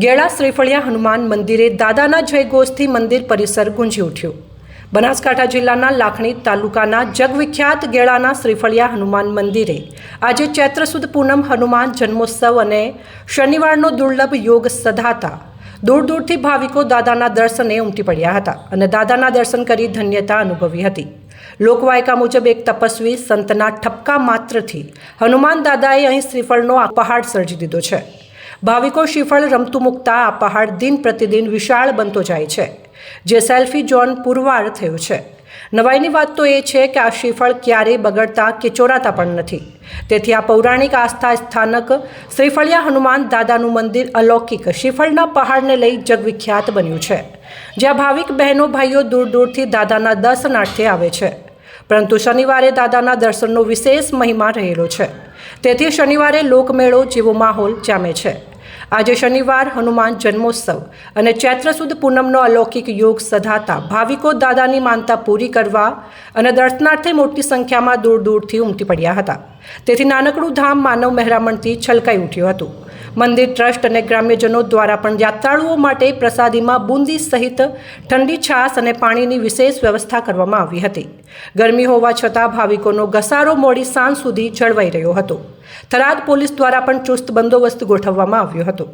ગેળા શ્રીફળિયા હનુમાન મંદિરે દાદાના જયઘોષથી મંદિર પરિસર ગુંજી ઉઠ્યું। બનાસકાંઠા જિલ્લાના લાખણી તાલુકાના જગવિખ્યાત ગેળાના શ્રીફળિયા હનુમાન મંદિરે આજે ચૈત્ર સુદ પૂનમ હનુમાન જન્મોત્સવ અને શનિવારનો દુર્લભ યોગ સધાતા દૂર દૂરથી ભાવિકો દાદાના દર્શને ઉમટી પડ્યા હતા અને દાદાના દર્શન કરી ધન્યતા અનુભવી હતી। લોકવાયકા મુજબ એક તપસ્વી સંતના ઠપકા માત્રથી હનુમાન દાદાએ અહીં શ્રીફળનો આ પહાડ સર્જી દીધો છે। ભાવિકો શ્રીફળ રમતું મૂકતા આ પહાડ દિન પ્રતિદિન વિશાળ બનતો જાય છે, જે સેલ્ફી ઝોન પુરવાર થયો છે। નવાઈની વાત તો એ છે કે આ શ્રીફળ ક્યારેય બગડતા કે ચોરાતા પણ નથી। તેથી આ પૌરાણિક આસ્થા સ્થાનક શ્રીફળિયા હનુમાન દાદાનું મંદિર અલૌકિક શ્રીફળના પહાડને લઈ જગવિખ્યાત બન્યું છે, જ્યાં ભાવિક બહેનો ભાઈઓ દૂર દૂરથી દાદાના દર્શનાર્થે આવે છે। પરંતુ શનિવારે દાદાના દર્શનનો વિશેષ મહિમા રહેલો છે, તેથી શનિવારે લોકમેળો જેવો માહોલ જામે છે। આજે શનિવાર હનુમાન જન્મોત્સવ અને ચૈત્ર સુદ પૂનમનો અલૌકિક યોગ સધાતા ભાવિકો દાદાની માનતા પૂરી કરવા અને દર્શનાર્થે મોટી સંખ્યામાં દૂર દૂરથી ઉમટી પડ્યા હતા। તેથી નાનકડું ધામ માનવ મહેરામણથી છલકાઈ ઉઠ્યું હતું। મંદિર ટ્રસ્ટ અને ગ્રામ્યજનો દ્વારા પણ યાત્રાળુઓ માટે પ્રસાદીમાં બુંદી સહિત ઠંડી છાશ અને પાણીની વિશેષ વ્યવસ્થા કરવામાં આવી હતી। ગરમી હોવા છતાં ભાવિકોનો ઘસારો મોડી સાંજ સુધી જળવાઈ રહ્યો હતો। થરાદ પોલીસ દ્વારા પણ ચુસ્ત બંદોબસ્ત ગોઠવવામાં આવ્યો હતો।